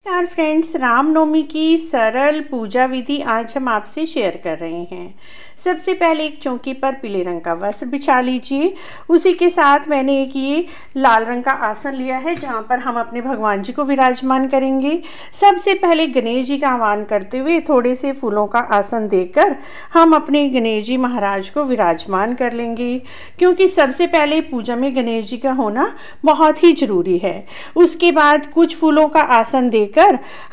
यार फ्रेंड्स, रामनवमी की सरल पूजा विधि आज हम आपसे शेयर कर रहे हैं। सबसे पहले एक चौकी पर पीले रंग का वस्त्र बिछा लीजिए। उसी के साथ मैंने एक ये लाल रंग का आसन लिया है जहाँ पर हम अपने भगवान जी को विराजमान करेंगे। सबसे पहले गणेश जी का आह्वान करते हुए थोड़े से फूलों का आसन देकर हम अपने गणेश जी महाराज को विराजमान कर लेंगे, क्योंकि सबसे पहले पूजा में गणेश जी का होना बहुत ही ज़रूरी है। उसके बाद कुछ फूलों का आसन देकर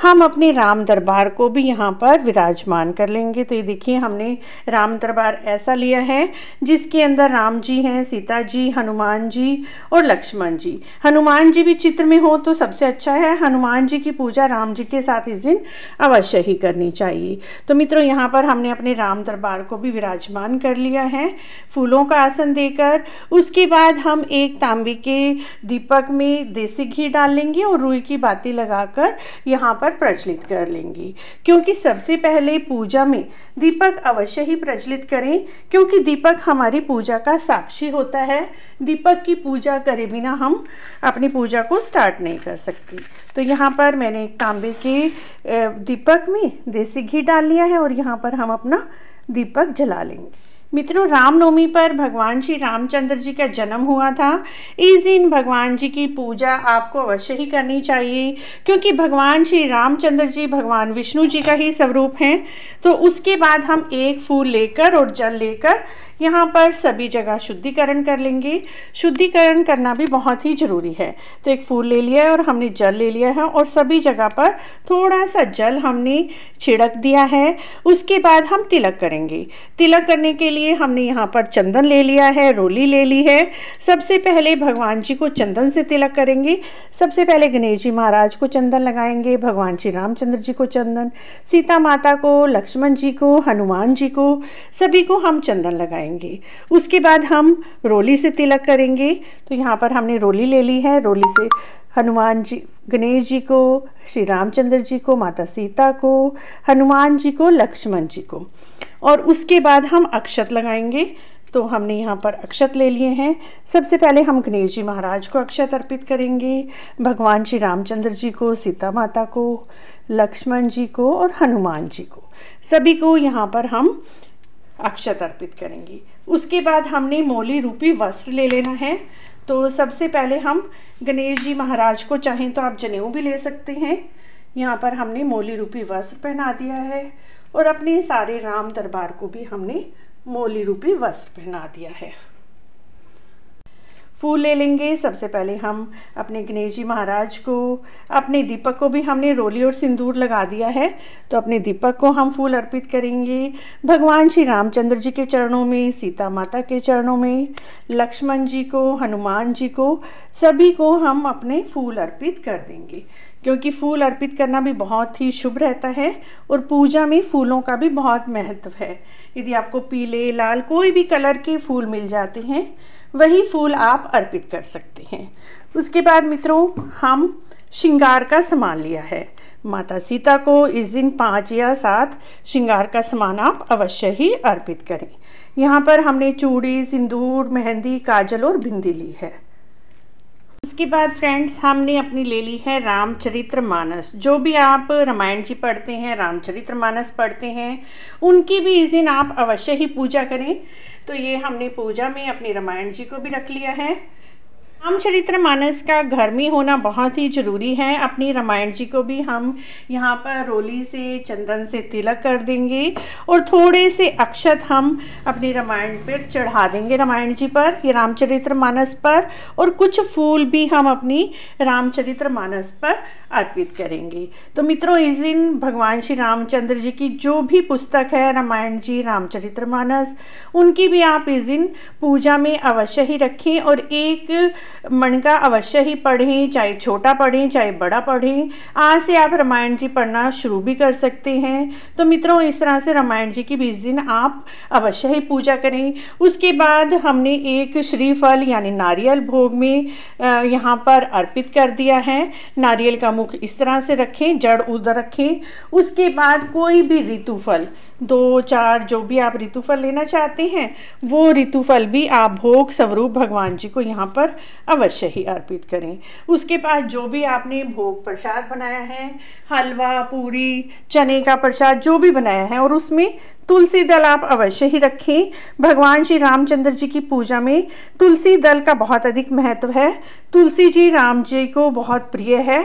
हम अपने राम दरबार को भी यहाँ पर विराजमान कर लेंगे। तो ये देखिए, हमने राम दरबार ऐसा लिया है जिसके अंदर राम जी हैं, सीता जी, हनुमान जी और लक्ष्मण जी। हनुमान जी भी चित्र में हो तो सबसे अच्छा है। हनुमान जी की पूजा राम जी के साथ इस दिन अवश्य ही करनी चाहिए। तो मित्रों, यहाँ पर हमने अपने राम दरबार को भी विराजमान कर लिया है फूलों का आसन देकर। उसके बाद हम एक तांबे के दीपक में देसी घी डाल लेंगे और रुई की बाती लगाकर यहाँ पर प्रज्वलित कर लेंगे, क्योंकि सबसे पहले पूजा में दीपक अवश्य ही प्रज्वलित करें, क्योंकि दीपक हमारी पूजा का साक्षी होता है। दीपक की पूजा करे बिना हम अपनी पूजा को स्टार्ट नहीं कर सकते। तो यहाँ पर मैंने एक तांबे के दीपक में देसी घी डाल लिया है और यहाँ पर हम अपना दीपक जला लेंगे। मित्रों, रामनवमी पर भगवान श्री रामचंद्र जी का जन्म हुआ था। इस दिन भगवान जी की पूजा आपको अवश्य ही करनी चाहिए, क्योंकि भगवान श्री रामचंद्र जी भगवान विष्णु जी का ही स्वरूप हैं। तो उसके बाद हम एक फूल लेकर और जल लेकर यहाँ पर सभी जगह शुद्धिकरण कर लेंगे। शुद्धिकरण करना भी बहुत ही ज़रूरी है। तो एक फूल ले लिया है और हमने जल ले लिया है और सभी जगह पर थोड़ा सा जल हमने छिड़क दिया है। उसके बाद हम तिलक करेंगे। तिलक करने के लिए हमने यहाँ पर चंदन ले लिया है, रोली ले ली है। सबसे पहले भगवान जी को चंदन से तिलक करेंगे। सबसे पहले गणेश जी महाराज को चंदन लगाएंगे, भगवान श्री रामचंद्र जी को चंदन, सीता माता को, लक्ष्मण जी को, हनुमान जी को, सभी को हम चंदन लगाएंगे। उसके बाद हम रोली से तिलक करेंगे। तो यहाँ पर हमने रोली ले ली है। रोली से हनुमान जी, गणेश जी को, श्री रामचंद्र जी को, माता सीता को, हनुमान जी को, लक्ष्मण जी को, और उसके बाद हम अक्षत लगाएंगे। तो हमने यहाँ पर अक्षत ले लिए हैं। सबसे पहले हम गणेश जी महाराज को अक्षत अर्पित करेंगे, भगवान श्री रामचंद्र जी को, सीता माता को, लक्ष्मण जी को और हनुमान जी को, सभी को यहाँ पर हम अक्षत अर्पित करेंगे। उसके बाद हमने मौली रूपी वस्त्र ले लेना है। तो सबसे पहले हम गणेश जी महाराज को, चाहें तो आप जनेऊ भी ले सकते हैं। यहाँ पर हमने मौली रूपी वस्त्र पहना दिया है और अपने सारे राम दरबार को भी हमने मौली रूपी वस्त्र पहना दिया है। फूल ले लेंगे। सबसे पहले हम अपने गणेश जी महाराज को, अपने दीपक को भी हमने रोली और सिंदूर लगा दिया है, तो अपने दीपक को हम फूल अर्पित करेंगे। भगवान श्री रामचंद्र जी के चरणों में, सीता माता के चरणों में, लक्ष्मण जी को, हनुमान जी को, सभी को हम अपने फूल अर्पित कर देंगे, क्योंकि फूल अर्पित करना भी बहुत ही शुभ रहता है और पूजा में फूलों का भी बहुत महत्व है। यदि आपको पीले, लाल कोई भी कलर के फूल मिल जाते हैं, वही फूल आप अर्पित कर सकते हैं। उसके बाद मित्रों, हम श्रृंगार का सामान लिया है। माता सीता को इस दिन 5 या 7 श्रृंगार का सामान आप अवश्य ही अर्पित करें। यहाँ पर हमने चूड़ी, सिंदूर, मेहंदी, काजल और बिंदी ली है। उसके बाद फ्रेंड्स, हमने अपनी ले ली है रामचरितमानस। जो भी आप रामायण जी पढ़ते हैं, रामचरितमानस पढ़ते हैं, उनकी भी इस दिन आप अवश्य ही पूजा करें। तो ये हमने पूजा में अपनी रामायण जी को भी रख लिया है। रामचरितमानस का घर में होना बहुत ही ज़रूरी है। अपनी रामायण जी को भी हम यहाँ पर रोली से, चंदन से तिलक कर देंगे और थोड़े से अक्षत हम अपनी रामायण पर चढ़ा देंगे, रामायण जी पर, ये रामचरितमानस पर, और कुछ फूल भी हम अपनी रामचरितमानस पर अर्पित करेंगे। तो मित्रों, इस दिन भगवान श्री रामचंद्र जी की जो भी पुस्तक है, रामायण जी, रामचरितमानस, उनकी भी आप इस दिन पूजा में अवश्य ही रखें और एक मणका अवश्य ही पढ़ें, चाहे छोटा पढ़ें चाहे बड़ा पढ़ें। आज से आप रामायण जी पढ़ना शुरू भी कर सकते हैं। तो मित्रों, इस तरह से रामायण जी की भी इस दिन आप अवश्य ही पूजा करें। उसके बाद हमने एक श्रीफल यानी नारियल भोग में यहाँ पर अर्पित कर दिया है। नारियल का मुख इस तरह से रखें, जड़ उधर रखें। उसके बाद कोई भी ऋतु फल 2, 4 जो भी आप ऋतुफल लेना चाहते हैं वो ऋतुफल भी आप भोग स्वरूप भगवान जी को यहाँ पर अवश्य ही अर्पित करें। उसके बाद जो भी आपने भोग प्रसाद बनाया है, हलवा, पूरी, चने का प्रसाद जो भी बनाया है, और उसमें तुलसी दल आप अवश्य ही रखें। भगवान श्री रामचंद्र जी की पूजा में तुलसी दल का बहुत अधिक महत्व है। तुलसी जी राम जी को बहुत प्रिय है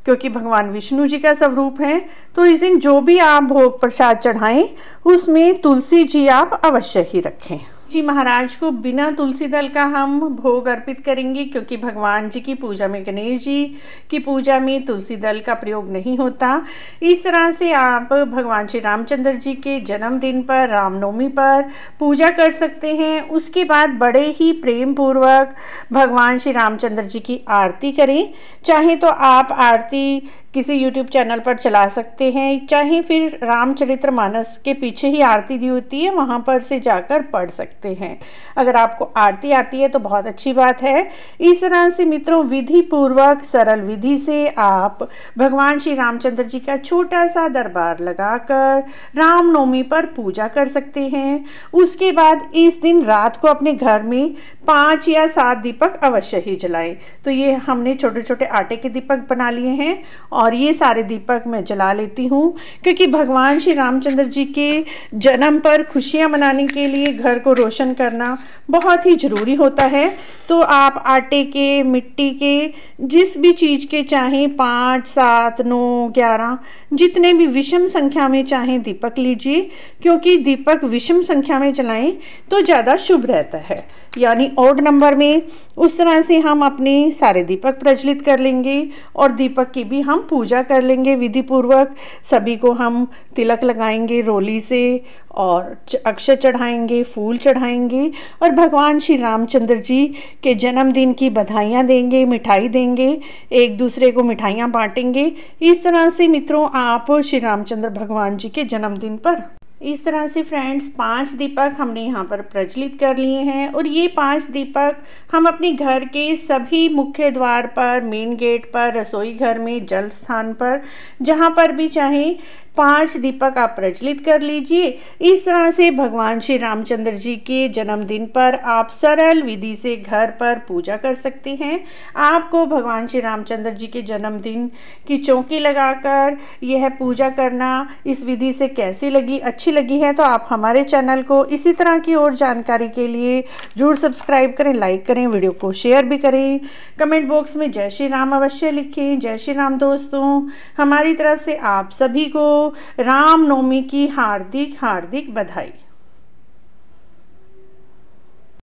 क्योंकि भगवान विष्णु जी का स्वरूप है। तो इस दिन जो भी आप भोग प्रसाद चढ़ाएं उसमें तुलसी जी आप अवश्य ही रखें। जी महाराज को बिना तुलसी दल का हम भोग अर्पित करेंगे क्योंकि भगवान जी की पूजा में, गणेश जी की पूजा में तुलसी दल का प्रयोग नहीं होता। इस तरह से आप भगवान श्री रामचंद्र जी के जन्मदिन पर, रामनवमी पर पूजा कर सकते हैं। उसके बाद बड़े ही प्रेम पूर्वक भगवान श्री रामचंद्र जी की आरती करें। चाहे तो आप आरती किसी YouTube चैनल पर चला सकते हैं, चाहे फिर रामचरितमानस के पीछे ही आरती दी होती है वहाँ पर से जाकर पढ़ सकते हैं। अगर आपको आरती आती है तो बहुत अच्छी बात है। इस तरह से मित्रों विधि पूर्वक सरल विधि से आप भगवान श्री रामचंद्र जी का छोटा सा दरबार लगाकर रामनवमी पर पूजा कर सकते हैं। उसके बाद इस दिन रात को अपने घर में 5 या 7 दीपक अवश्य ही जलाएं। तो ये हमने छोटे छोटे आटे के दीपक बना लिए हैं और ये सारे दीपक मैं जला लेती हूँ क्योंकि भगवान श्री रामचंद्र जी के जन्म पर खुशियाँ मनाने के लिए घर को रोशन करना बहुत ही ज़रूरी होता है। तो आप आटे के, मिट्टी के, जिस भी चीज़ के चाहें 5, 7, 9, 11 जितने भी विषम संख्या में चाहें दीपक लीजिए, क्योंकि दीपक विषम संख्या में जलाएं तो ज़्यादा शुभ रहता है, यानी ऑड नंबर में। उस तरह से हम अपने सारे दीपक प्रज्वलित कर लेंगे और दीपक की भी हम पूजा कर लेंगे विधि पूर्वक। सभी को हम तिलक लगाएंगे रोली से और अक्षत चढ़ाएंगे, फूल चढ़ाएंगे और भगवान श्री रामचंद्र जी के जन्मदिन की बधाइयाँ देंगे, मिठाई देंगे, एक दूसरे को मिठाइयाँ बांटेंगे। इस तरह से मित्रों आप श्री रामचंद्र भगवान जी के जन्मदिन पर इस तरह से फ्रेंड्स 5 दीपक हमने यहाँ पर प्रज्वलित कर लिए हैं और ये 5 दीपक हम अपने घर के सभी मुख्य द्वार पर, मेन गेट पर, रसोई घर में, जल स्थान पर, जहाँ पर भी चाहें 5 दीपक आप प्रज्वलित कर लीजिए। इस तरह से भगवान श्री रामचंद्र जी के जन्मदिन पर आप सरल विधि से घर पर पूजा कर सकते हैं। आपको भगवान श्री रामचंद्र जी के जन्मदिन की चौकी लगाकर यह पूजा करना इस विधि से कैसी लगी, अच्छी लगी है तो आप हमारे चैनल को इसी तरह की और जानकारी के लिए जरूर सब्सक्राइब करें, लाइक करें, वीडियो को शेयर भी करें। कमेंट बॉक्स में जय श्री राम अवश्य लिखें। जय श्री राम दोस्तों, हमारी तरफ से आप सभी को रामनवमी की हार्दिक हार्दिक बधाई।